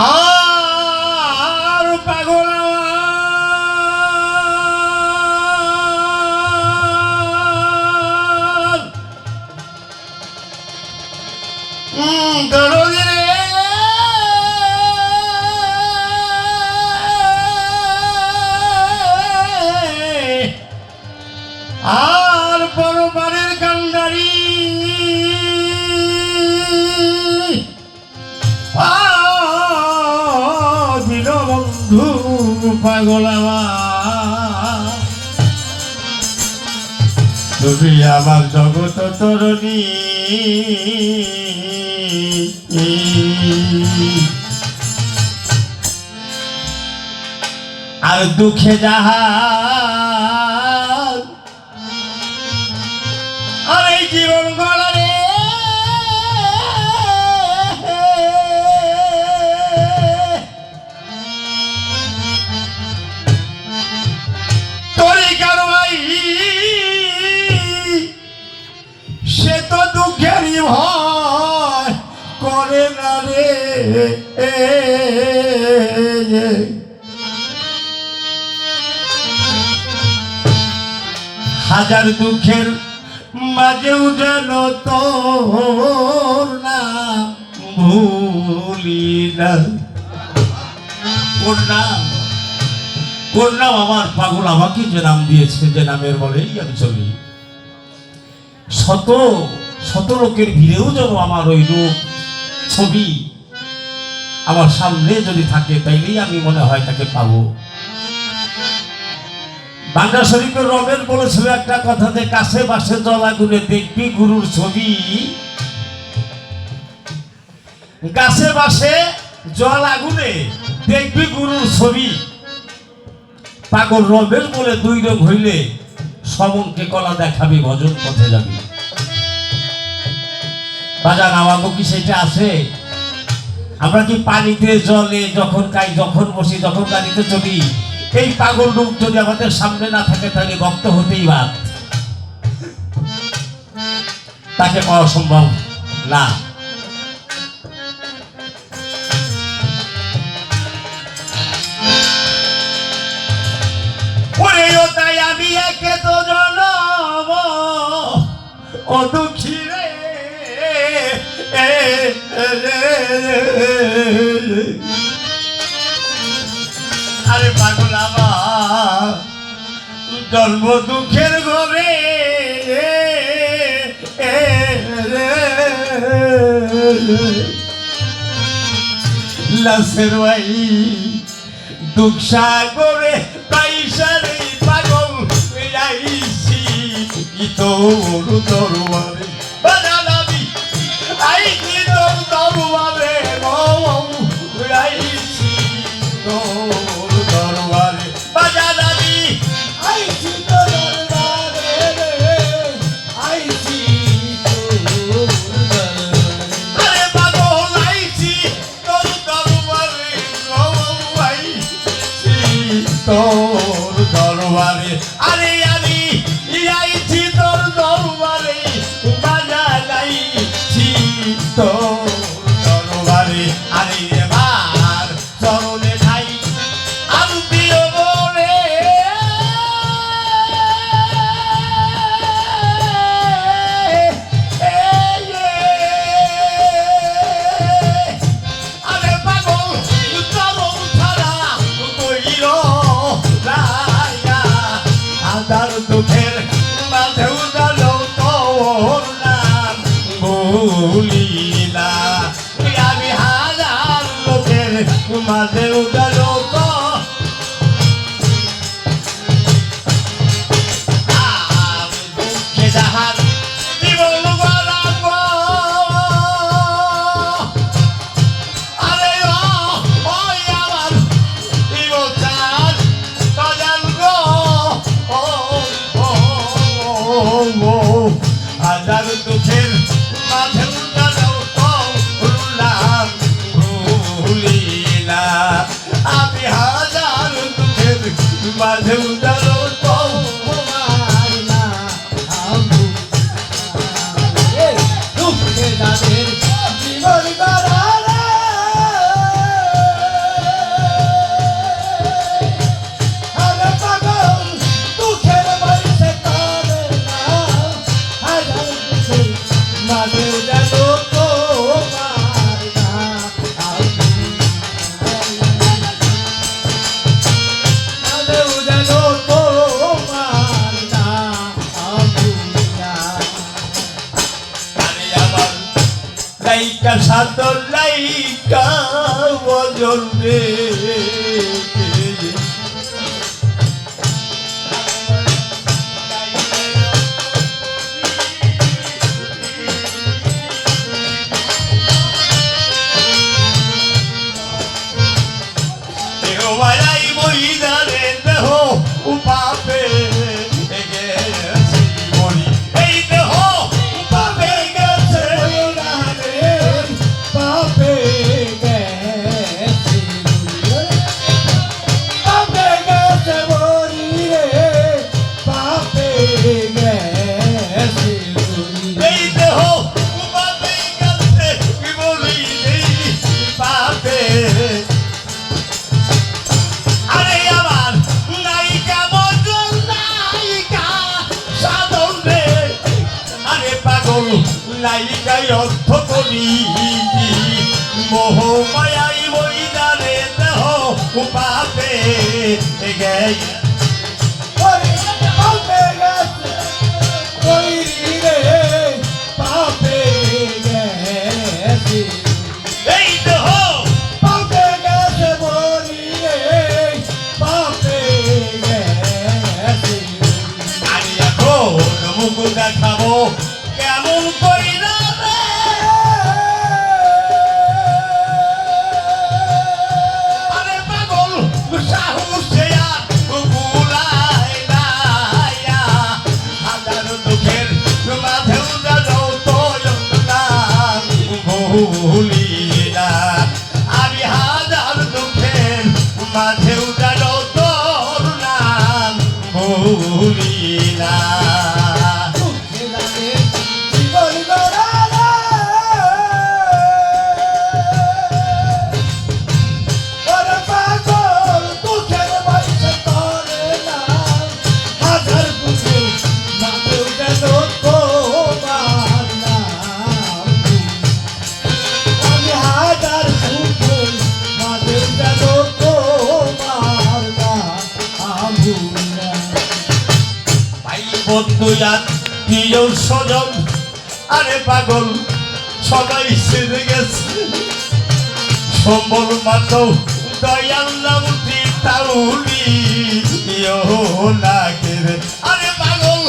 আর পাগল দরদে আর পরপারের কান্ডারি বন্ধু পাগল তুমি আমার জগত তরণী আর দুঃখে যাহা আর এই জীবন গড়ারে তোরই কারবাই সে তো দুঃখেরই ভয় করে না রে হাজার দুঃখের মাঝেও যেন তোর নাম ভুলি না ওর নাম আমার পাগল আমাকে যে নাম দিয়েছে যে নামের বলেই আমি চলি শত শত লোকের ভিড়েও যেন আমার ওই রূপ ছবি আমার সামনে যদি থাকে তাইলেই আমি মনে হয় তাকে পাবো। বাংলা শরীফের রবের বলেছিল একটা কথাতে কাছে বাসে জল আগুনে দেখবি গুরুর ছবি গাছে বাসে জল আগুনে দেখবি গুরুর ছবি পাগল রবের বলে দুই রোগ হইলে সমনকে কলা দেখাবি ভজন পথে যাবি বাজান আমাকে কি সেটা আছে আমরা কি পানিতে জলে যখন খাই যখন বসি যখন গাড়িতে চলি এই পাগল রূপ যদি আমাদের সামনে না থাকে তাহলে ভক্ত হতেই বাদ তাকে পাওয়া সম্ভব না। তাই আমি একে তো জনম ও দুঃখী রে আরে পাগল আমার জন্ম দুঃখের ঘরে লাশের ভাই দুঃখ সাগরে পাইসারে পাগল আইছি তোর দরবারে বাজালাবি আইছি তোর দরবারে আইছি তোর দরবারে বাজালাবি আইছি তোর দরবারে আইছি তোর দরবারে আরে পাগল আইছি তোর দরবারে আইছি তোর দরবারে আরে আমি আইছি তোর দরবারে বাজালাইছি তোর দরবারে আরে এবার চরণে ঠাই আমি দিও বলে আরে পাগল চরণ ছাড়া কইল হাজার দুঃখের মাঝে উদালো তোর নাম ভুলি না আমি হাজার লোকের মাঝে উদালো তো দুঃখে যাহার জীবন গড়াব আরে ওই আমার জীবন চাঁদ বাজান গো হাজার দুঃখের মাঝে উদালো তোর ভুলি না আমি হাজার দুঃখের মাঝে উদালো তোর লাইকা সাদর লাইকা বজন রে মায়াই বইদারে দেহ পাপে গেছে বলি এই দেহ পাপে গেছে পাপে গেছে পাপে গেছে বলি রে পাপে গেছে এই দেহ পাপে গেছে বলি পাপে লাইকাই অর্থ করি মোহ মায়াই বইদারে দেহ পাপে গে পাপে গেছে বলি রে পাপে গেছে এই দেহ পাপে গেছে বলি রে পাপে গেছে আমি এখন মুখ দেখাবো কেমন কইরা রে আরে পাগল সাহসে আর ভুলাই না হাজার দুঃখের মাঝেও যাও তো ভুলি না আমি হাজার দুঃখের মাঝেও যাও তোর নাম ভুলি না বন্ধু আত্মীয় স্বজন আরে পাগল সবাই ছেড়ে গেছে সম্বল মাত্র দয়াল নামটি তাউলি লাগে রে আরে পাগল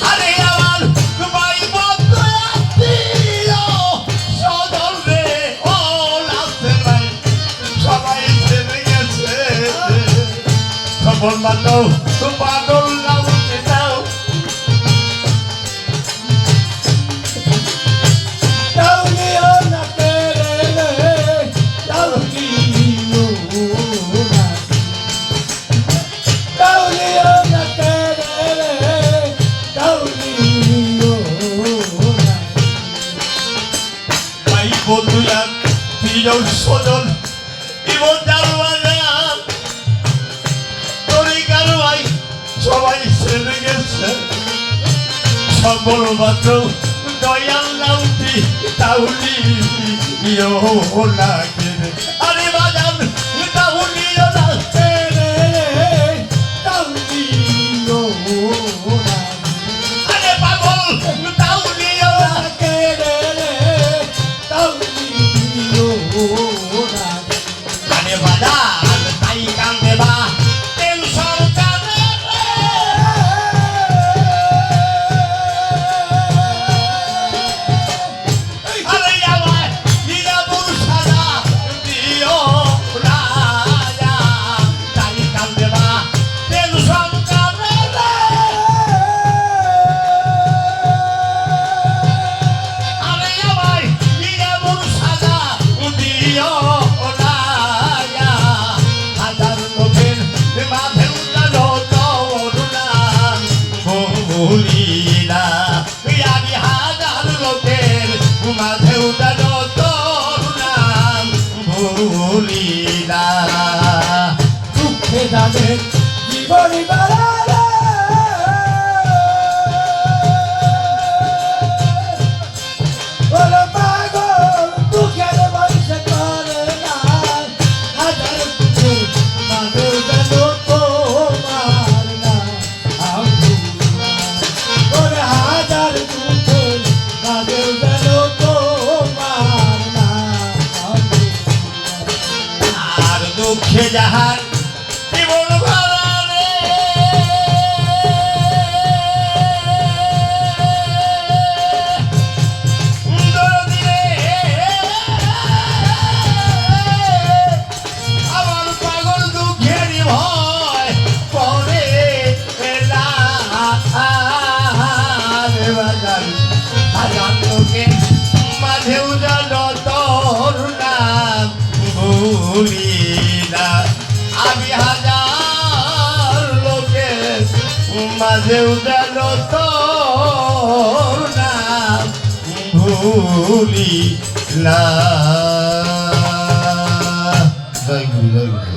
আরে আমার ভাই বন্ধু আত্মীয় স্বজন রে ও লাস্টের ভাই সবাই ছেড়ে গেছে খবর মাত্র পাগল নামতে দাও বন্ধুরা প্রিয় স্বজন জীবন জানুয়ার তরিকার ভাই সবাই ছেড়ে গেছে সকল মাত্র দয়াল নামটি তাউলি লাগে আরে বাজান তাউলিও লাগে আরে পাগল তাউলিও লাগে আরে বাজান তাই কান্দে বা টেনশন কানে আরে আমার দিলা বুসাদা দিও রাজা তাই কান্দে বা টেনশন কানে আরে আমার দিলা বুসাদা দিও রাজা হাজার লোকের মাঝে উল্লালো তোর নাম ভুলি না আমি হাজার লোকের মাঝে উল্লালো তোর নাম ভুলি না দুঃখে যাদের জীবনী বাড়ালে পাগল দুঃখের বয়সে যেন তোমার নাম আর দুঃখে যাহার জীবন ভরালে দরদি রে, আমার পাগল দুঃখের ভয় পরে না রে বাজান, হাজার লোকের মাঝেও যেন তোর নাম ভুলি না। আমি হাজার লোকের মাঝেও যেন তোর নাম ভুলি না। জয় গুরু, জয় গুরু।